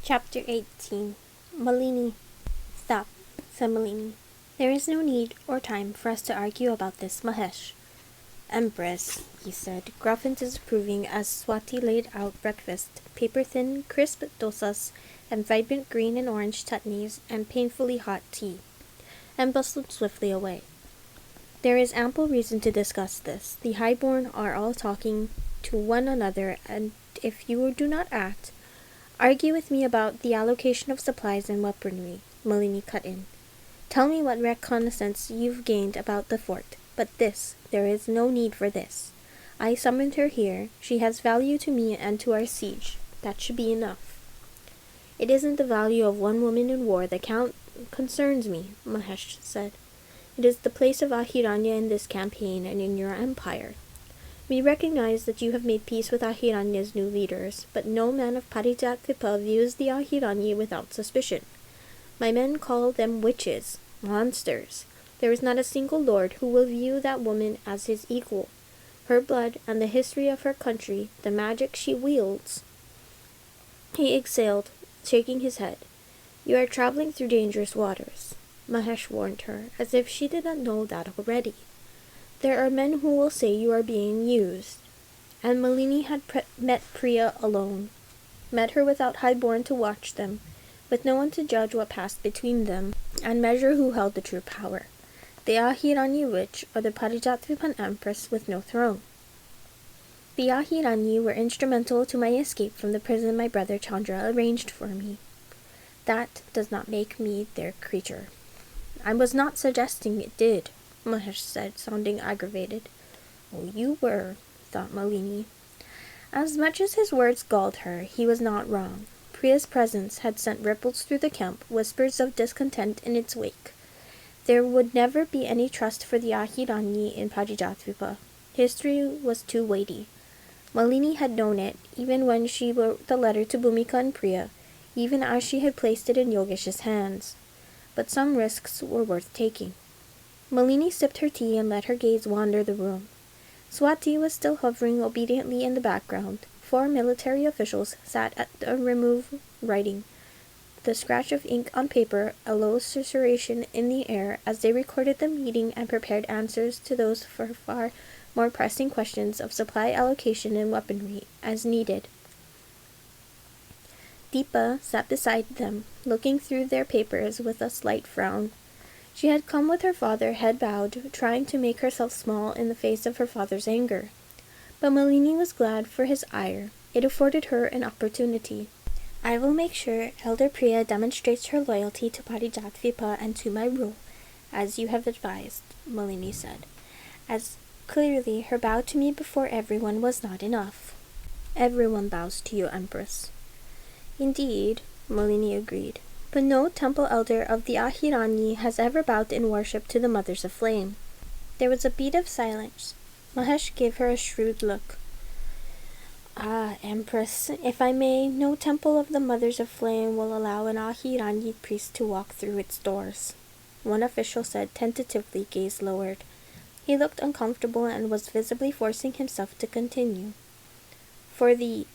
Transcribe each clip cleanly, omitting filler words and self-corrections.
Chapter 18. Malini. Stop, said Malini. There is no need or time for us to argue about this, Mahesh. Empress, he said, gruff and disapproving as Swati laid out breakfast, paper-thin, crisp dosas, and vibrant green and orange chutneys, and painfully hot tea, and bustled swiftly away. There is ample reason to discuss this. The highborn are all talking to one another, and if you do not act, argue with me about the allocation of supplies and weaponry, Malini cut in. Tell me what reconnaissance you've gained about the fort, but there is no need for this. I summoned her here. She has value to me and to our siege. That should be enough. It isn't the value of one woman in war that concerns me, Mahesh said. It is the place of Ahiranya in this campaign and in your empire. We recognize that you have made peace with Ahiranya's new leaders, but no man of Parijatvipa views the Ahiranyi without suspicion. My men call them witches, monsters. There is not a single lord who will view that woman as his equal. Her blood and the history of her country, the magic she wields. He exhaled, shaking his head. You are traveling through dangerous waters, Mahesh warned her, as if she did not know that already. There are men who will say you are being used. And Malini had met Priya alone, met her without highborn to watch them, with no one to judge what passed between them, and measure who held the true power. The Ahiranyi witch, or the Parijatvipan empress with no throne. The Ahiranyi were instrumental to my escape from the prison my brother Chandra arranged for me. That does not make me their creature. I was not suggesting it did, Mahesh said, sounding aggravated. Oh, you were, thought Malini. As much as his words galled her, he was not wrong. Priya's presence had sent ripples through the camp, whispers of discontent in its wake. There would never be any trust for the Ahiranyi in Parijatvipa. History was too weighty. Malini had known it, even when she wrote the letter to Bhumika and Priya, even as she had placed it in Yogesh's hands. But some risks were worth taking. Malini sipped her tea and let her gaze wander the room. Swati was still hovering obediently in the background. 4 military officials sat at the remove writing, the scratch of ink on paper, a low susurration in the air as they recorded the meeting and prepared answers to those for far more pressing questions of supply allocation and weaponry as needed. Deepa sat beside them, looking through their papers with a slight frown. She had come with her father, head bowed, trying to make herself small in the face of her father's anger. But Malini was glad for his ire. It afforded her an opportunity. I will make sure Elder Priya demonstrates her loyalty to Parijatvipa and to my rule, as you have advised, Malini said, as clearly her bow to me before everyone was not enough. Everyone bows to you, Empress. Indeed, Malini agreed, but no temple elder of the Ahiranyi has ever bowed in worship to the Mothers of Flame. There was a beat of silence. Mahesh gave her a shrewd look. Ah, Empress, if I may, no temple of the Mothers of Flame will allow an Ahiranyi priest to walk through its doors. One official said tentatively, gaze lowered. He looked uncomfortable and was visibly forcing himself to continue. For the,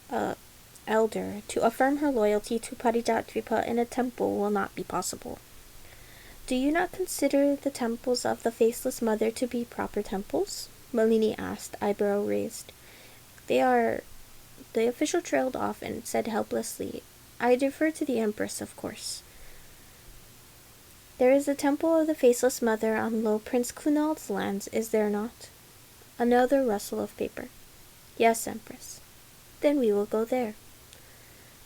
elder to affirm her loyalty to Parijatvipa in a temple will not be possible. Do you not consider the temples of the Faceless Mother to be proper temples? Malini asked, eyebrow raised. They are... The official trailed off and said helplessly, I defer to the Empress, of course. There is a temple of the Faceless Mother on Low Prince Kunal's lands, is there not? Another rustle of paper. Yes, Empress. Then we will go there.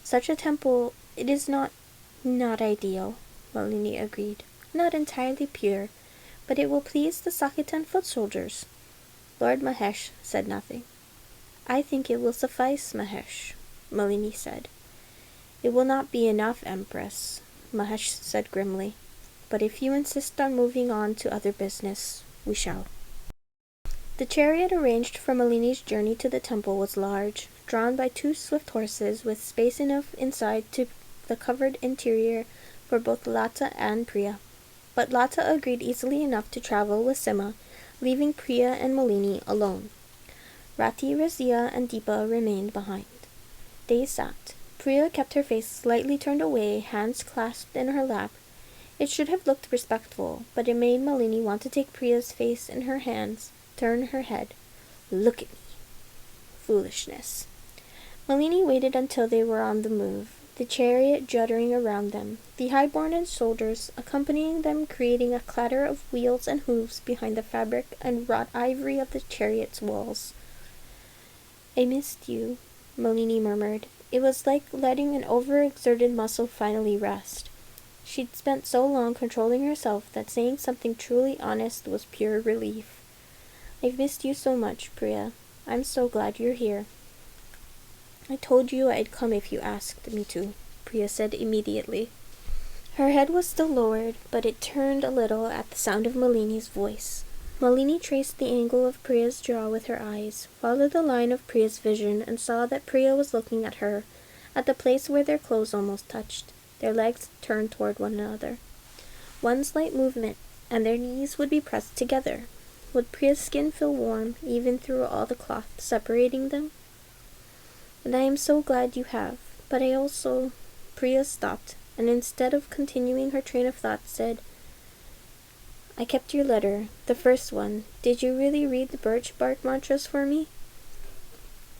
Such a temple, it is not ideal, Malini agreed. Not entirely pure, but it will please the Sakitan foot soldiers. Lord Mahesh said nothing. I think it will suffice, Mahesh, Malini said. It will not be enough, Empress, Mahesh said grimly. But if you insist on moving on to other business, we shall. The chariot arranged for Malini's journey to the temple was large, drawn by 2 swift horses with space enough inside to the covered interior for both Lata and Priya. But Lata agreed easily enough to travel with Sima, leaving Priya and Malini alone. Rati, Razia, and Deepa remained behind. They sat, Priya kept her face slightly turned away, hands clasped in her lap. It should have looked respectful, but it made Malini want to take Priya's face in her hands, turn her head. Look at me. Foolishness. Malini waited until they were on the move, the chariot juddering around them, the high-borne soldiers accompanying them, creating a clatter of wheels and hooves behind the fabric and wrought ivory of the chariot's walls. I missed you, Malini murmured. It was like letting an overexerted muscle finally rest. She'd spent so long controlling herself that saying something truly honest was pure relief. I've missed you so much, Priya. I'm so glad you're here. I told you I'd come if you asked me to, Priya said immediately. Her head was still lowered, but it turned a little at the sound of Malini's voice. Malini traced the angle of Priya's jaw with her eyes, followed the line of Priya's vision, and saw that Priya was looking at her, at the place where their clothes almost touched, their legs turned toward one another. One slight movement, and their knees would be pressed together. Would Priya's skin feel warm, even through all the cloth separating them? And I am so glad you have, but I also... Priya stopped, and instead of continuing her train of thought, said, I kept your letter, the first one. Did you really read the birch bark mantras for me?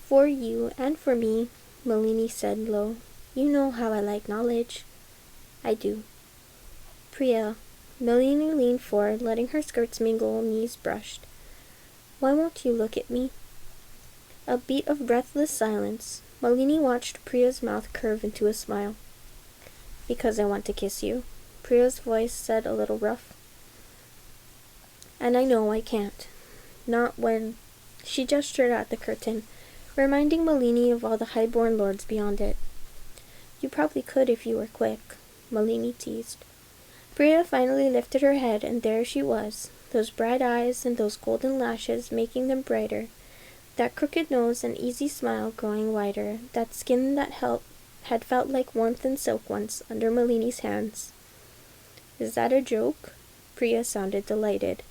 For you, and for me, Malini said low. You know how I like knowledge. I do. Priya. Malini leaned forward, letting her skirts mingle, knees brushed. Why won't you look at me? A beat of breathless silence. Malini watched Priya's mouth curve into a smile. Because I want to kiss you, Priya's voice said a little rough. And I know I can't. Not when... She gestured at the curtain, reminding Malini of all the high-born lords beyond it. You probably could if you were quick, Malini teased. Priya finally lifted her head, and there she was, those bright eyes and those golden lashes making them brighter, that crooked nose and easy smile growing wider, that skin that had felt like warmth and silk once under Malini's hands. Is that a joke? Priya sounded delighted.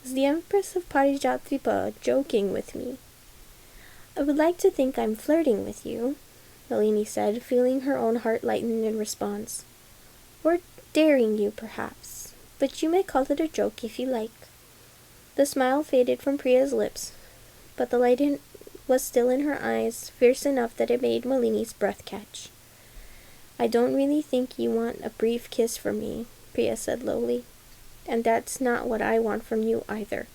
Was the Empress of Parijatripa joking with me? I would like to think I'm flirting with you, Malini said, feeling her own heart lighten in response. Or daring you, perhaps, but you may call it a joke if you like. The smile faded from Priya's lips, but the light was still in her eyes, fierce enough that it made Malini's breath catch. I don't really think you want a brief kiss from me, Priya said lowly, and that's not what I want from you either.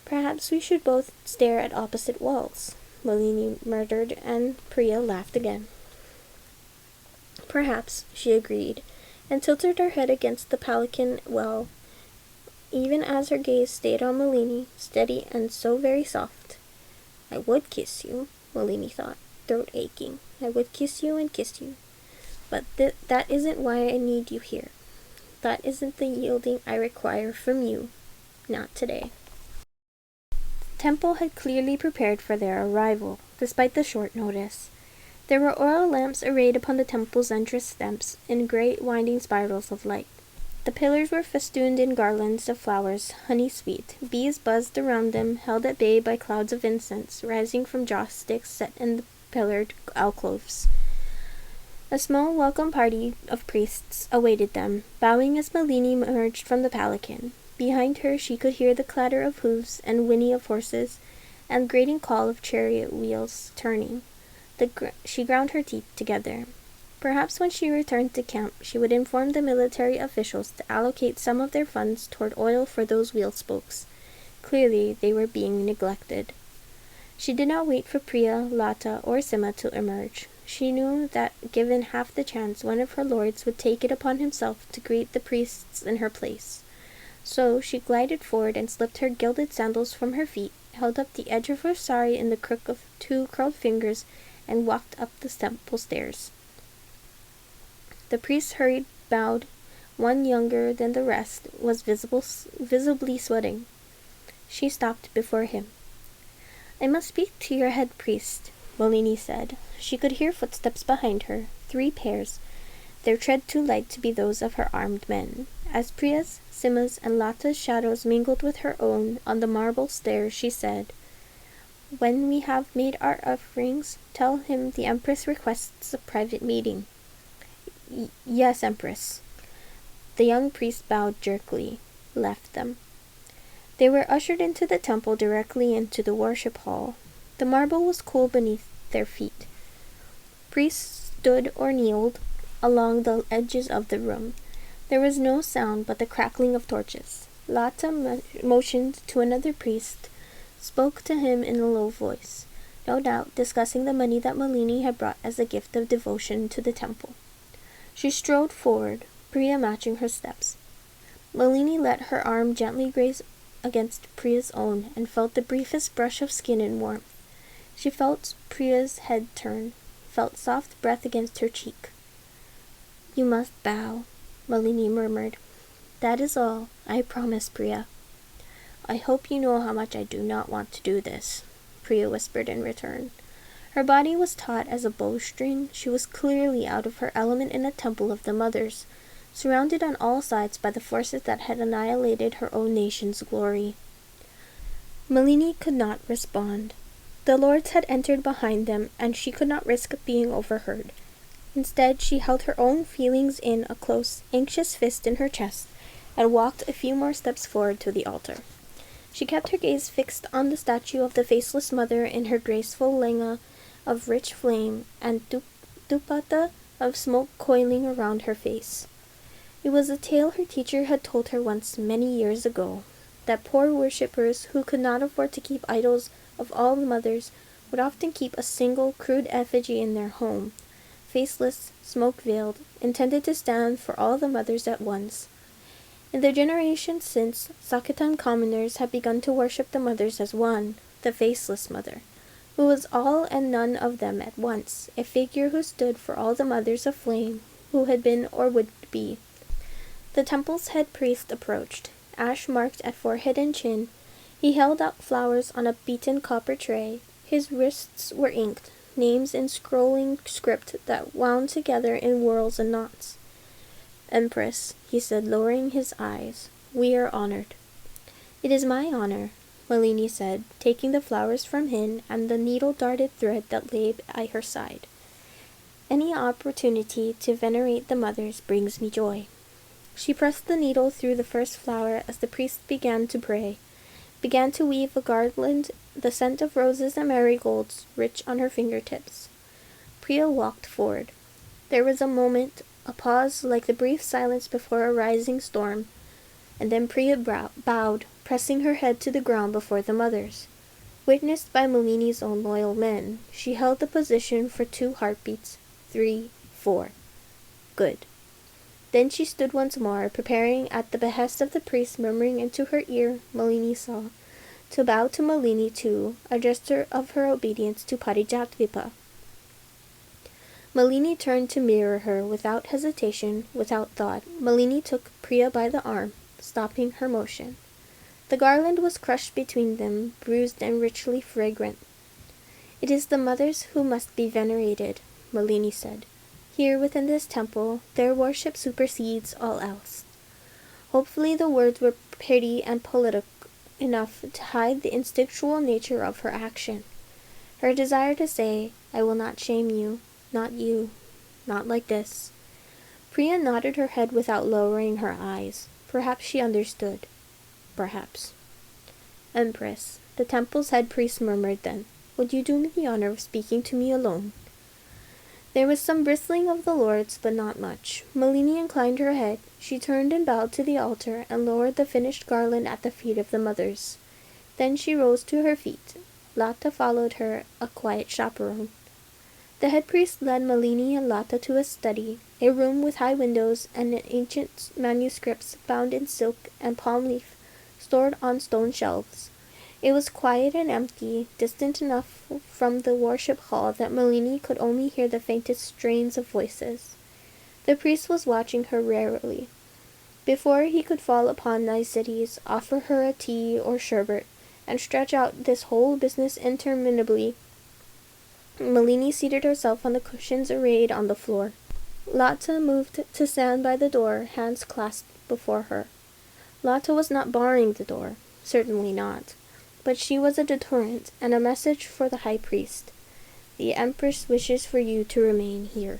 Perhaps we should both stare at opposite walls, Malini murmured, and Priya laughed again. Perhaps, she agreed, and tilted her head against the palanquin well, even as her gaze stayed on Malini, steady and so very soft. I would kiss you, Malini thought, throat aching. I would kiss you and kiss you. But that isn't why I need you here. That isn't the yielding I require from you. Not today. The temple had clearly prepared for their arrival, despite the short notice. There were oil lamps arrayed upon the temple's entrance steps in great winding spirals of light. The pillars were festooned in garlands of flowers, honey-sweet. Bees buzzed around them, held at bay by clouds of incense, rising from joss sticks set in the pillared alcoves. A small welcome party of priests awaited them, bowing as Malini emerged from the palanquin. Behind her she could hear the clatter of hooves and whinny of horses, and grating call of chariot wheels turning. She ground her teeth together. Perhaps when she returned to camp, she would inform the military officials to allocate some of their funds toward oil for those wheel spokes. Clearly, they were being neglected. She did not wait for Priya, Lata, or Sima to emerge. She knew that, given half the chance, one of her lords would take it upon himself to greet the priests in her place. So she glided forward and slipped her gilded sandals from her feet, held up the edge of her sari in the crook of 2 curled fingers, and walked up the temple stairs. The priest hurried, bowed. One younger than the rest was visibly sweating. She stopped before him. I must speak to your head priest, Malini said. She could hear footsteps behind her, 3 pairs, their tread too light to be those of her armed men. As Priya's, Sima's, and Lata's shadows mingled with her own on the marble stairs, she said, When we have made our offerings, tell him the Empress requests a private meeting." "Yes, Empress." The young priest bowed jerkily, left them. They were ushered into the temple directly into the worship hall. The marble was cool beneath their feet. Priests stood or kneeled along the edges of the room. There was no sound but the crackling of torches. Lata motioned to another priest, spoke to him in a low voice, no doubt discussing the money that Malini had brought as a gift of devotion to the temple. She strode forward, Priya matching her steps. Malini let her arm gently graze against Priya's own and felt the briefest brush of skin and warmth. She felt Priya's head turn, felt soft breath against her cheek. "You must bow," Malini murmured. "That is all, I promise, Priya." "I hope you know how much I do not want to do this," Priya whispered in return. Her body was taut as a bowstring. She was clearly out of her element in a temple of the mothers, surrounded on all sides by the forces that had annihilated her own nation's glory. Malini could not respond. The lords had entered behind them, and she could not risk being overheard. Instead, she held her own feelings in a close, anxious fist in her chest, and walked a few more steps forward to the altar. She kept her gaze fixed on the statue of the faceless mother in her graceful lenga of rich flame and dupatta of smoke coiling around her face. It was a tale her teacher had told her once many years ago, that poor worshippers who could not afford to keep idols of all the mothers would often keep a single crude effigy in their home, faceless, smoke-veiled, intended to stand for all the mothers at once. In the generations since, Sakitan commoners had begun to worship the mothers as one, the faceless mother, who was all and none of them at once, a figure who stood for all the mothers of flame who had been or would be. The temple's head priest approached, ash-marked at forehead and chin. He held out flowers on a beaten copper tray. His wrists were inked, names in scrolling script that wound together in whorls and knots. "Empress," he said, lowering his eyes, "we are honored." "It is my honor," Malini said, taking the flowers from him and the needle-darted thread that lay by her side. "Any opportunity to venerate the mothers brings me joy." She pressed the needle through the first flower as the priest began to pray, began to weave a garland, the scent of roses and marigolds rich on her fingertips. Priya walked forward. There was a moment, a pause like the brief silence before a rising storm, and then Priya bowed, pressing her head to the ground before the mothers. Witnessed by Malini's own loyal men, she held the position for 2 heartbeats, 3, 4. Good. Then she stood once more, preparing at the behest of the priest, murmuring into her ear, Malini saw, to bow to Malini too, a gesture of her obedience to Parijatvipa. Malini turned to mirror her without hesitation, without thought. Malini took Priya by the arm, stopping her motion. The garland was crushed between them, bruised and richly fragrant. "It is the mothers who must be venerated," Malini said. "Here within this temple, their worship supersedes all else." Hopefully the words were pretty and politic enough to hide the instinctual nature of her action. Her desire to say, "I will not shame you, not you, not like this." Priya nodded her head without lowering her eyes. Perhaps she understood. Perhaps. "Empress," the temple's head priest murmured then, "would you do me the honor of speaking to me alone?" There was some bristling of the lords, but not much. Malini inclined her head. She turned and bowed to the altar and lowered the finished garland at the feet of the mothers. Then she rose to her feet. Lata followed her, a quiet chaperone. The head priest led Malini and Lata to a study, a room with high windows and ancient manuscripts bound in silk and palm leaf stored on stone shelves. It was quiet and empty, distant enough from the worship hall that Malini could only hear the faintest strains of voices. The priest was watching her warily. Before he could fall upon niceties, offer her a tea or sherbet, and stretch out this whole business interminably, Malini seated herself on the cushions arrayed on the floor. Lata moved to stand by the door, hands clasped before her. Lata was not barring the door. Certainly not. but she was a deterrent and a message for the high priest. The Empress wishes for you to remain here."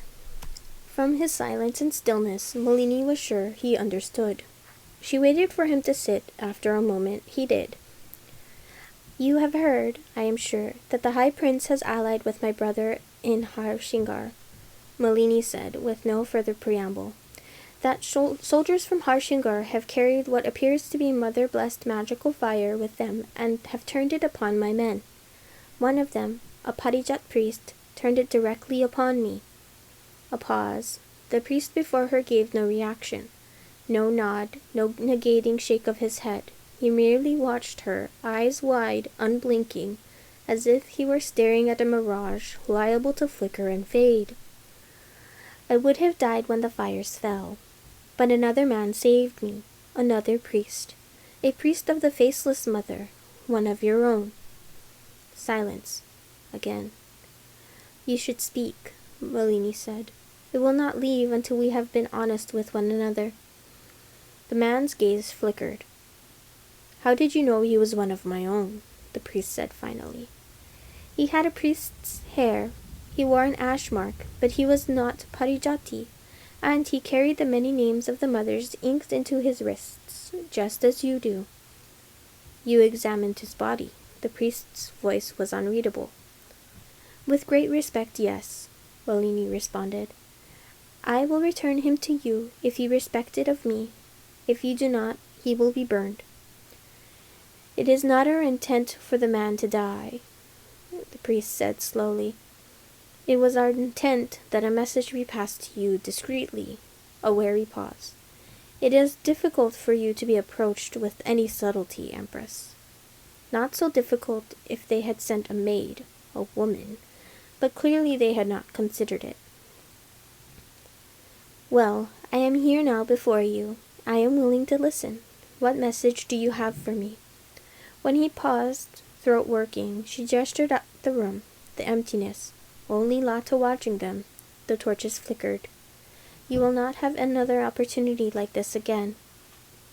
From his silence and stillness, Malini was sure he understood. She waited for him to sit. After a moment, he did. "You have heard, I am sure, that the High Prince has allied with my brother in Harshingar," Malini said, with no further preamble. "That soldiers from Harshingar have carried what appears to be mother-blessed magical fire with them and have turned it upon my men. One of them, a Parijat priest, turned it directly upon me." A pause. The priest before her gave no reaction. No nod, no negating shake of his head. He merely watched her, eyes wide, unblinking, as if he were staring at a mirage, liable to flicker and fade. "I would have died when the fires fell. But another man saved me, another priest. A priest of the Faceless Mother, one of your own." Silence. Again. "You should speak," Malini said. "It will not leave until we have been honest with one another." The man's gaze flickered. "How did you know he was one of my own?" the priest said finally. "He had a priest's hair. He wore an ash mark, but he was not Parijati, and he carried the many names of the mothers inked into his wrists, just as you do." "You examined his body." The priest's voice was unreadable. "With great respect, yes," Malini responded. "I will return him to you if you respect it of me. If you do not, he will be burned." "It is not our intent for the man to die," the priest said slowly. "It was our intent that a message be passed to you discreetly." A wary pause. "It is difficult for you to be approached with any subtlety, Empress." Not so difficult if they had sent a maid, a woman, but clearly they had not considered it. "Well, I am here now before you. I am willing to listen. What message do you have for me?" When he paused, throat working, she gestured at the room, the emptiness, only Lata watching them. The torches flickered. "You will not have another opportunity like this again."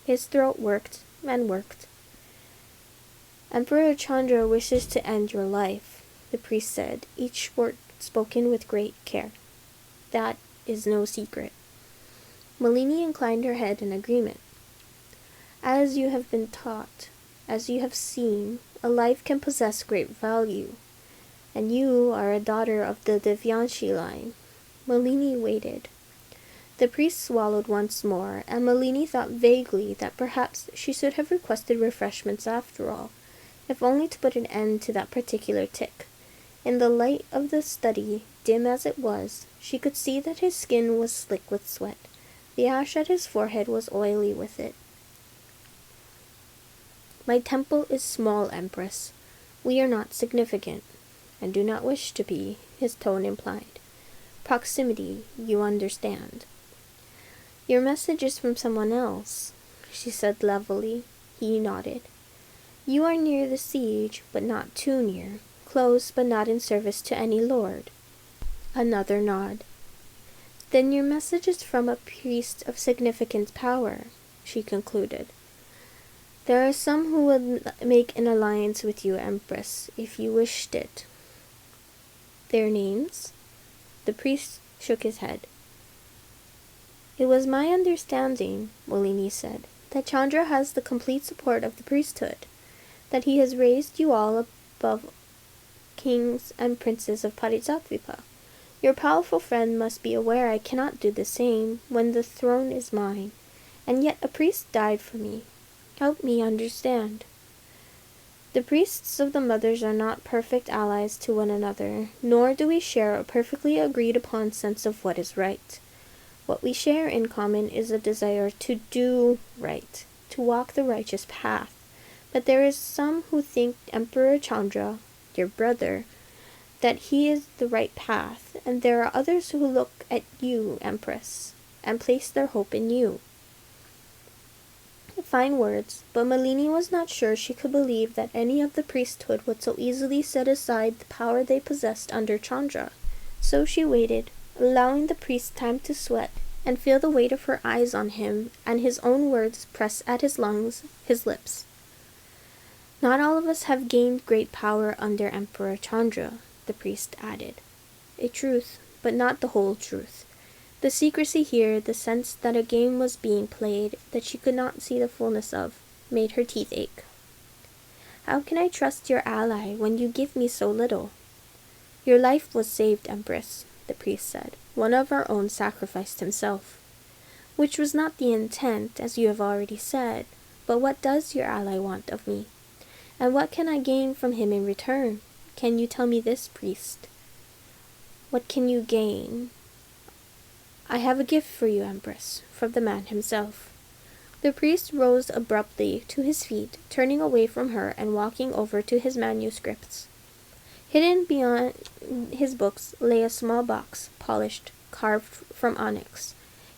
His throat worked and worked. "Emperor Chandra wishes to end your life," the priest said, each word spoken with great care. "That is no secret." Malini inclined her head in agreement. "As you have been taught, as you have seen, a life can possess great value. And you are a daughter of the Divyanshi line." Malini waited. The priest swallowed once more, and Malini thought vaguely that perhaps she should have requested refreshments after all, if only to put an end to that particular tic. In the light of the study, dim as it was, she could see that his skin was slick with sweat. The ash at his forehead was oily with it. "My temple is small, Empress. We are not significant, and do not wish to be," his tone implied. "Proximity, you understand." "Your message is from someone else," she said levelly. He nodded. "You are near the siege, but not too near. Close, but not in service to any lord." Another nod. "Then your message is from a priest of significant power," she concluded. "There are some who would make an alliance with you, Empress, if you wished it." "Their names?" The priest shook his head. "It was my understanding," Malini said, "that Chandra has the complete support of the priesthood, that he has raised you all above kings and princes of Parijatvipa. Your powerful friend must be aware I cannot do the same when the throne is mine, and yet a priest died for me. Help me understand." "The priests of the mothers are not perfect allies to one another, nor do we share a perfectly agreed upon sense of what is right. What we share in common is a desire to do right, to walk the righteous path. But there is some who think Emperor Chandra, your brother, that he is the right path, and there are others who look at you, Empress, and place their hope in you." Fine words, but Malini was not sure she could believe that any of the priesthood would so easily set aside the power they possessed under Chandra. So she waited, allowing the priest time to sweat and feel the weight of her eyes on him and his own words press at his lungs, his lips. Not all of us have gained great power under Emperor Chandra, the priest added. A truth, but not the whole truth. The secrecy here, the sense that a game was being played that she could not see the fullness of, made her teeth ache. How can I trust your ally when you give me so little? Your life was saved, Empress, the priest said. One of our own sacrificed himself. Which was not the intent, as you have already said, but what does your ally want of me? And what can I gain from him in return? Can you tell me this, priest? What can you gain? I have a gift for you, Empress, from the man himself. The priest rose abruptly to his feet, turning away from her and walking over to his manuscripts. Hidden beyond his books lay a small box, polished, carved from onyx.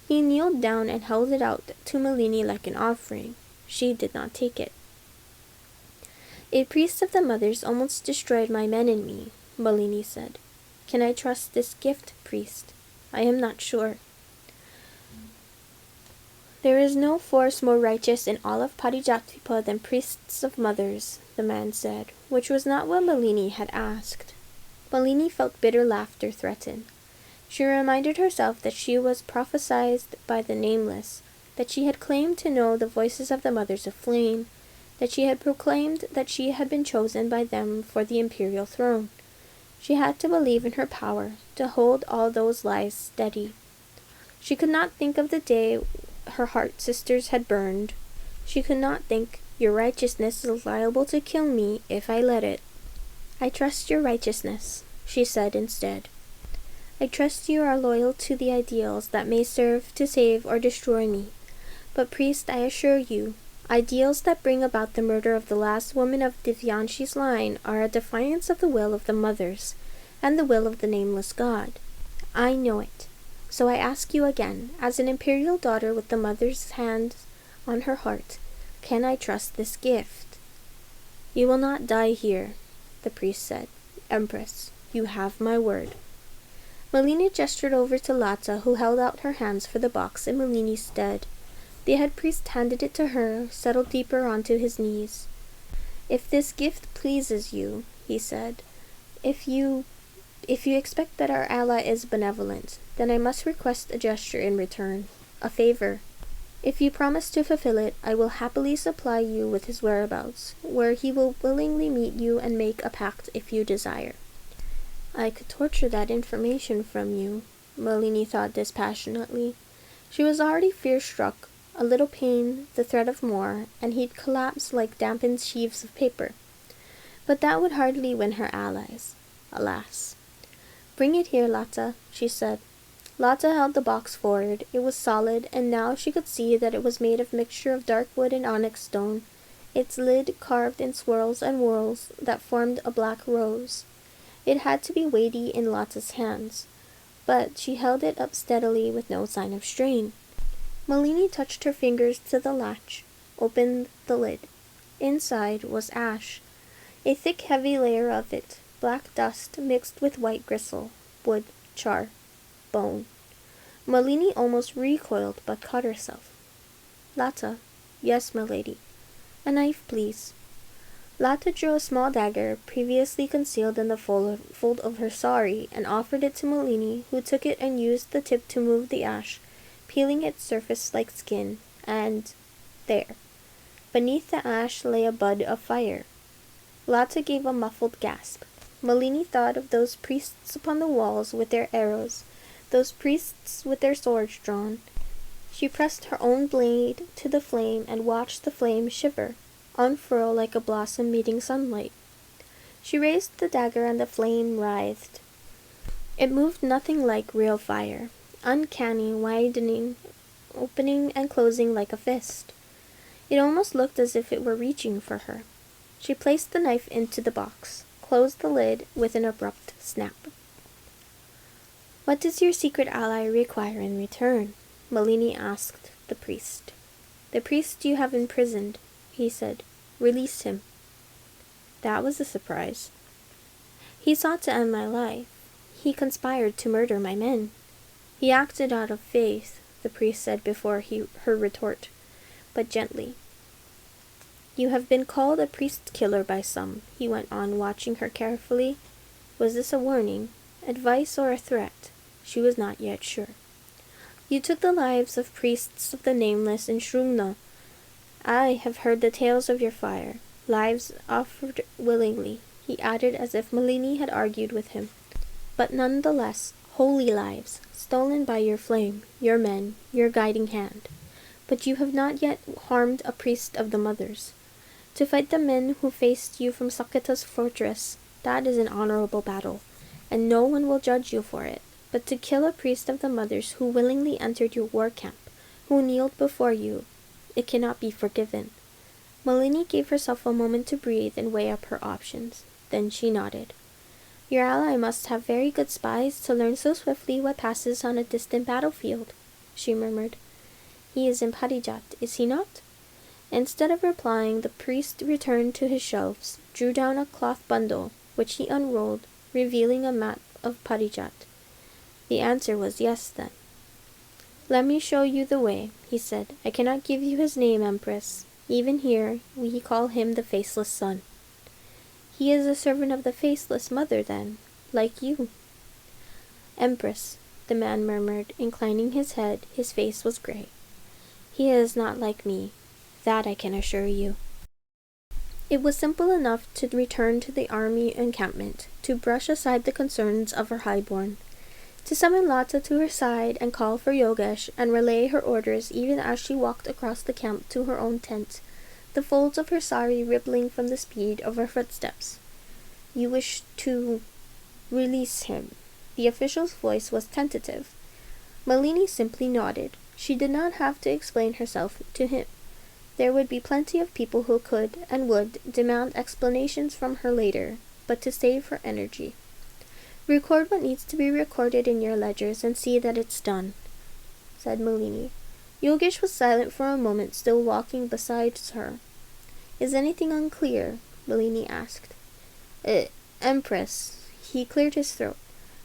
He kneeled down and held it out to Malini like an offering. She did not take it. A priest of the mothers almost destroyed my men and me, Malini said. Can I trust this gift, priest? I am not sure. There is no force more righteous in all of Parijatipa than priests of mothers, the man said, which was not what Malini had asked. Malini felt bitter laughter threaten. She reminded herself that she was prophesied by the Nameless, that she had claimed to know the voices of the Mothers of Flame, that she had proclaimed that she had been chosen by them for the imperial throne. She had to believe in her power, to hold all those lies steady. She could not think of the day her heart sisters had burned. She could not think, your righteousness is liable to kill me if I let it. I trust your righteousness, she said instead. I trust you are loyal to the ideals that may serve to save or destroy me. But priest, I assure you, ideals that bring about the murder of the last woman of Divyanshi's line are a defiance of the will of the mothers, and the will of the Nameless God. I know it. So I ask you again, as an imperial daughter with the mother's hand on her heart, can I trust this gift? You will not die here, the priest said. Empress, you have my word. Malini gestured over to Lata, who held out her hands for the box in Malini's stead. The head priest handed it to her, settled deeper onto his knees. If this gift pleases you, he said, if you expect that our ally is benevolent, then I must request a gesture in return, a favor. If you promise to fulfill it, I will happily supply you with his whereabouts, where he will willingly meet you and make a pact if you desire. I could torture that information from you, Malini thought dispassionately. She was already fear-struck. A little pain, the threat of more, and he'd collapse like dampened sheaves of paper. But that would hardly win her allies. Alas. Bring it here, Lata, she said. Lata held the box forward. It was solid, and now she could see that it was made of mixture of dark wood and onyx stone, its lid carved in swirls and whorls that formed a black rose. It had to be weighty in Lata's hands, but she held it up steadily with no sign of strain. Malini touched her fingers to the latch, opened the lid. Inside was ash, a thick heavy layer of it, black dust mixed with white gristle, wood, char, bone. Malini almost recoiled but caught herself. Lata. Yes, milady. A knife, please. Lata drew a small dagger, previously concealed in the fold of her sari, and offered it to Malini, who took it and used the tip to move the ash, peeling its surface like skin, and there. Beneath the ash lay a bud of fire. Lata gave a muffled gasp. Malini thought of those priests upon the walls with their arrows, those priests with their swords drawn. She pressed her own blade to the flame and watched the flame shiver, unfurl like a blossom meeting sunlight. She raised the dagger and the flame writhed. It moved nothing like real fire, uncanny, widening, opening and closing like a fist. It almost looked as if it were reaching for her. She placed the knife into the box, closed the lid with an abrupt snap. What does your secret ally require in return? Malini asked the priest. The priest you have imprisoned, he said. Release him. That was a surprise. He sought to end my life. He conspired to murder my men. He acted out of faith, the priest said before her retort, but gently. You have been called a priest-killer by some, he went on, watching her carefully. Was this a warning, advice, or a threat? She was not yet sure. You took the lives of priests of the Nameless in Shrumna. I have heard the tales of your fire, lives offered willingly, he added as if Malini had argued with him. But none the less, holy lives, stolen by your flame, your men, your guiding hand. But you have not yet harmed a priest of the Mothers. To fight the men who faced you from Sakata's fortress, that is an honorable battle, and no one will judge you for it. But to kill a priest of the Mothers who willingly entered your war camp, who kneeled before you, it cannot be forgiven. Malini gave herself a moment to breathe and weigh up her options. Then she nodded. Your ally must have very good spies to learn so swiftly what passes on a distant battlefield, she murmured. He is in Parijat, is he not? Instead of replying, the priest returned to his shelves, drew down a cloth bundle, which he unrolled, revealing a map of Parijat. The answer was yes, then. Let me show you the way, he said. I cannot give you his name, Empress. Even here, we call him the Faceless Son. He is a servant of the Faceless Mother, then, like you. Empress, the man murmured, inclining his head. His face was gray. He is not like me. That I can assure you. It was simple enough to return to the army encampment, to brush aside the concerns of her highborn, to summon Lata to her side and call for Yogesh and relay her orders even as she walked across the camp to her own tent, the folds of her sari rippling from the speed of her footsteps. You wish to release him. The official's voice was tentative. Malini simply nodded. She did not have to explain herself to him. There would be plenty of people who could, and would, demand explanations from her later, but to save her energy. Record what needs to be recorded in your ledgers and see that it's done, said Malini. Yogesh was silent for a moment, still walking beside her. Is anything unclear? Malini asked. Empress. He cleared his throat.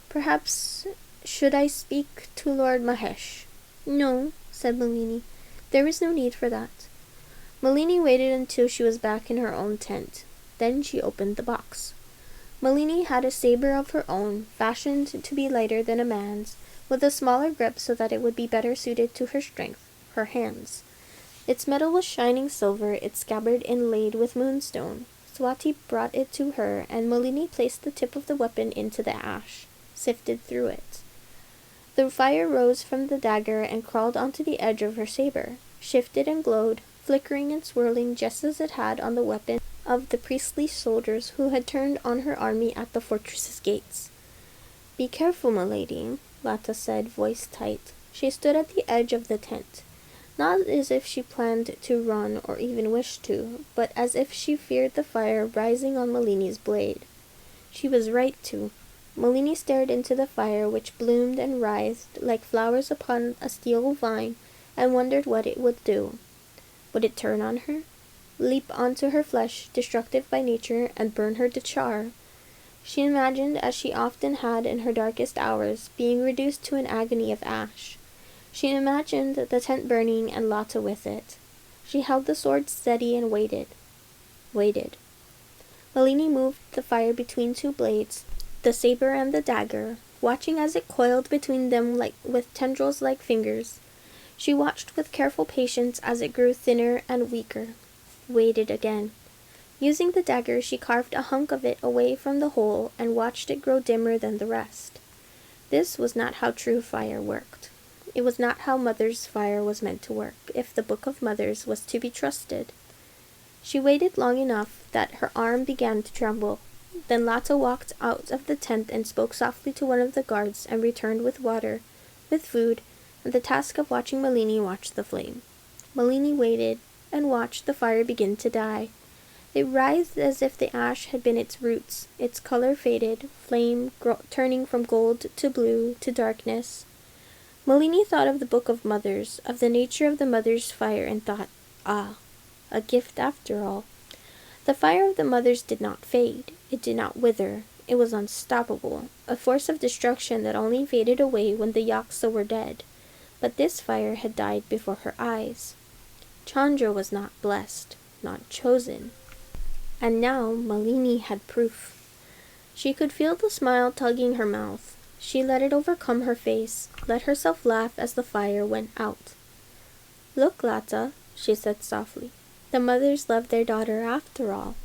Perhaps should I speak to Lord Mahesh? No, said Malini. There is no need for that. Malini waited until she was back in her own tent. Then she opened the box. Malini had a saber of her own, fashioned to be lighter than a man's, with a smaller grip so that it would be better suited to her strength, her hands. Its metal was shining silver, its scabbard inlaid with moonstone. Swati brought it to her, and Malini placed the tip of the weapon into the ash, sifted through it. The fire rose from the dagger and crawled onto the edge of her saber, shifted and glowed, flickering and swirling just as it had on the weapon of the priestly soldiers who had turned on her army at the fortress's gates. Be careful, milady, Lata said, voice tight. She stood at the edge of the tent, not as if she planned to run or even wished to, but as if she feared the fire rising on Malini's blade. She was right to. Malini stared into the fire, which bloomed and writhed like flowers upon a steel vine, and wondered what it would do. Would it turn on her? Leap onto her flesh, destructive by nature, and burn her to char? She imagined, as she often had in her darkest hours, being reduced to an agony of ash. She imagined the tent burning and Lata with it. She held the sword steady and waited. Waited. Malini moved the fire between two blades, the saber and the dagger, watching as it coiled between them with tendrils like fingers. She watched with careful patience as it grew thinner and weaker. Waited again. Using the dagger, she carved a hunk of it away from the hole and watched it grow dimmer than the rest. This was not how true fire worked. It was not how Mother's fire was meant to work, if the Book of Mothers was to be trusted. She waited long enough that her arm began to tremble. Then Lata walked out of the tent and spoke softly to one of the guards and returned with water, with food, and the task of watching Malini watch the flame. Malini waited and watched the fire begin to die. It writhed as if the ash had been its roots. Its color faded, flame turning from gold to blue to darkness. Malini thought of the Book of Mothers, of the nature of the Mother's fire, and thought, ah, a gift after all. The fire of the Mothers did not fade. It did not wither. It was unstoppable, a force of destruction that only faded away when the Yaksa were dead. But this fire had died before her eyes. Chandra was not blessed. not chosen. And now Malini had proof. She could feel the smile tugging her mouth. She let it overcome her face, let herself laugh as the fire went out. "Look, Lata," she said softly. "The mothers love their daughter after all."